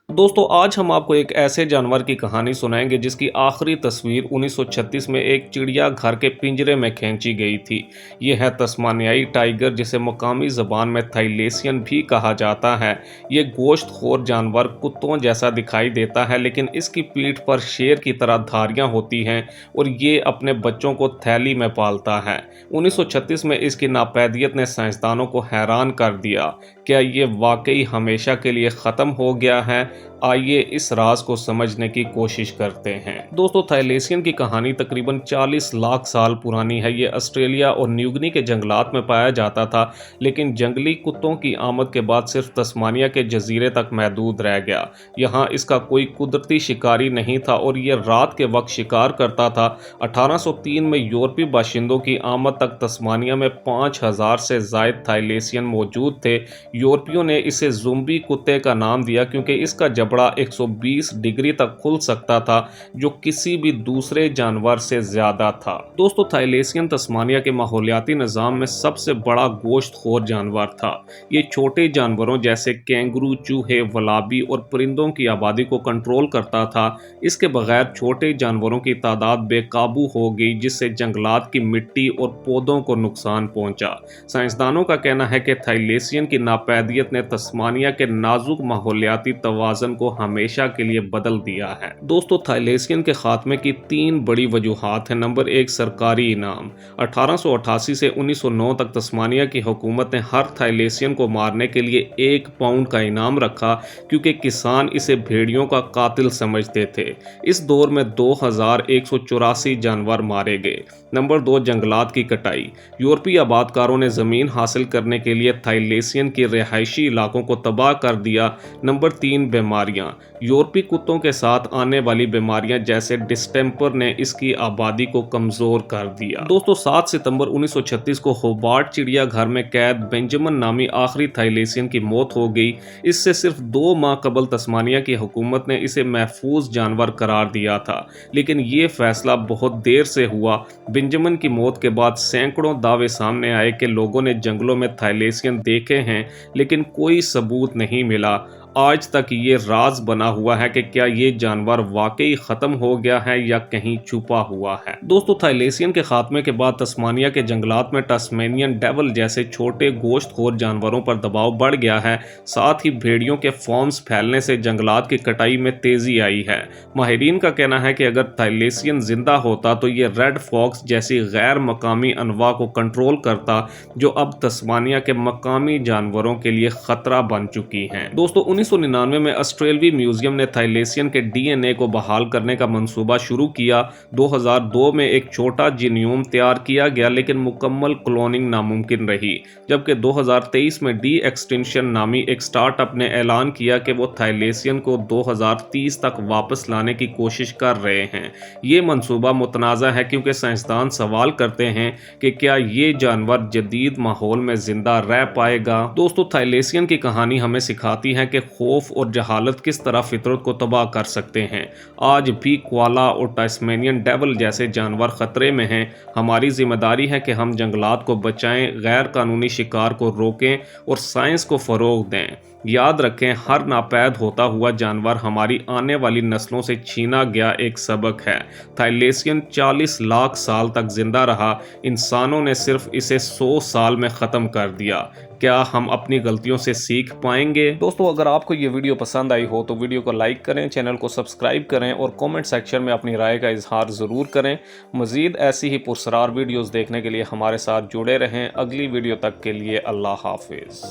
दोस्तों आज हम आपको एक ऐसे जानवर की कहानी सुनाएंगे जिसकी आखिरी तस्वीर 1936 में एक चिड़िया घर के पिंजरे में खींची गई थी। ये है तस्मानियाई टाइगर, जिसे मकामी ज़बान में थाईलेसियन भी कहा जाता है। ये गोश्तखोर जानवर कुत्तों जैसा दिखाई देता है, लेकिन इसकी पीठ पर शेर की तरह धारियां होती हैं और ये अपने बच्चों को थैली में पालता है। 1936 में इसकी नापैदियत ने साइंसदानों को हैरान कर दिया। क्या ये वाकई हमेशा के लिए ख़त्म हो गया है? आइए इस राज को समझने की कोशिश करते हैं। दोस्तों, थाईलेसियन की कहानी तकरीबन 40 लाख साल पुरानी है। ये ऑस्ट्रेलिया और न्यूगिनी के जंगलात में पाया जाता था, लेकिन जंगली कुत्तों की आमद के बाद सिर्फ तस्मानिया के जजीरे तक महदूद रह गया। यहाँ इसका कोई कुदरती शिकारी नहीं था और ये रात के वक्त शिकार करता था। 1803 में यूरोपीय बाशिंदों की आमद तक तस्मानिया में 5000 से ज़ायद थाईलेसियन मौजूद थे। यूरोपियों ने इसे ज़ुम्बी कुत्ते का नाम दिया क्योंकि इसका जबड़ा 120 डिग्री तक खुल सकता था, जो किसी भी दूसरे जानवर से ज्यादा था। दोस्तों, थाईलेसियन तस्मानिया के माहौलियाती निज़ाम में सबसे बड़ा गोश्तखोर जानवर था। ये छोटे जानवरों जैसे कैंगरू, चूहे, वलाबी और परिंदों की आबादी को कंट्रोल करता था। इसके बगैर छोटे जानवरों की तादाद बेकाबू हो गई, जिससे जंगलात की मिट्टी और पौधों को नुकसान पहुंचा। साइंसदानों का कहना है कि थाईलेसियन की नापैदियत ने तस्मानिया के नाजुक माहौलियाती तवाज़ुन को हमेशा के लिए बदल दिया है। दोस्तों, थाईलेसियन के खात्मे की 3 बड़ी वजूहात हैं। नंबर 1, सरकारी इनाम। 1888 से 1909 तक तस्मानिया की हुकूमत ने हर थाईलेसियन को मारने के लिए 1 पाउंड का इनाम रखा, क्योंकि किसान इसे भेड़ियों का कातिल समझते थे। इस दौर में 2184 जानवर मारे गए। नंबर 2, जंगलात की कटाई। यूरोपीय आबादकारों ने ज़मीन हासिल करने के लिए थाईलेसियन के रिहायशी इलाकों को तबाह कर दिया। नंबर 3, बीमारियां। यूरोपीय कुत्तों के साथ आने वाली बीमारियां जैसे डिस्टेंपर ने इसकी आबादी को कमज़ोर कर दिया। दोस्तों, 7 सितंबर 1936 को होबार्ट चिड़ियाघर में कैद बेंजामिन नामी आखिरी थाईलेसियन की मौत हो गई। इससे सिर्फ 2 माह कबल तस्मानिया की हुकूमत ने इसे महफूज जानवर करार दिया था, लेकिन ये फैसला बहुत देर से हुआ। बेंजामिन की मौत के बाद सैकड़ों दावे सामने आए कि लोगों ने जंगलों में थाईलेसियन देखे हैं, लेकिन कोई सबूत नहीं मिला। आज तक ये राज बना हुआ है कि क्या ये जानवर वाकई ख़त्म हो गया है या कहीं छुपा हुआ है। दोस्तों, थाईलेसियन के खात्मे के बाद तस्मानिया के जंगलात में टास्मेनियन डेविल जैसे छोटे गोश्तखोर जानवरों पर दबाव बढ़ गया है। साथ ही भेड़ियों के फॉर्म्स फैलने से जंगलात की कटाई में तेज़ी आई है। माहिरीन का कहना है कि अगर थाईलेसियन जिंदा होता तो ये रेड फॉक्स जैसी गैर मकामी अनवा को कंट्रोल करता, जो अब तस्मानिया के मकामी जानवरों के लिए खतरा बन चुकी हैं। दोस्तों, 1999 में ऑस्ट्रेलियाई म्यूजियम ने थाईलेसियन के डीएनए को बहाल करने का मंसूबा शुरू किया। 2002 में एक छोटा जीनोम तैयार किया गया, लेकिन मुकम्मल क्लोनिंग नामुमकिन रही। जबकि 2023 में डी एक्सटेंशन नामी एक स्टार्टअप ने ऐलान किया कि वो थाईलेसियन को 2030 तक वापस लाने की कोशिश कर रहे हैं। ये मंसूबा मुतनाज़ा है क्योंकि साइंसदान सवाल करते हैं कि क्या ये जानवर जदीद माहौल में जिंदा रह पाएगा। दोस्तों, थाईलेसियन की कहानी हमें सिखाती है कि खौफ और जहालत किस तरह फितरत को तबाह कर सकते हैं। आज भी कोआला और टास्मेनियन डेविल जैसे जानवर खतरे में हैं। हमारी जिम्मेदारी है कि हम जंगलात को बचाएं, गैर कानूनी शिकार को रोकें और साइंस को फ़रोग दें। याद रखें, हर नापैद होता हुआ जानवर हमारी आने वाली नस्लों से छीना गया एक सबक है। थाईलेसियन 40 लाख साल तक जिंदा रहा, इंसानों ने सिर्फ इसे 100 साल में ख़त्म कर दिया। क्या हम अपनी गलतियों से सीख पाएंगे? दोस्तों, अगर आपको ये वीडियो पसंद आई हो तो वीडियो को लाइक करें, चैनल को सब्सक्राइब करें और कमेंट सेक्शन में अपनी राय का इजहार ज़रूर करें। मज़ीद ऐसी ही पुरस्कार वीडियोज़ देखने के लिए हमारे साथ जुड़े रहें। अगली वीडियो तक के लिए अल्लाह हाफिज़।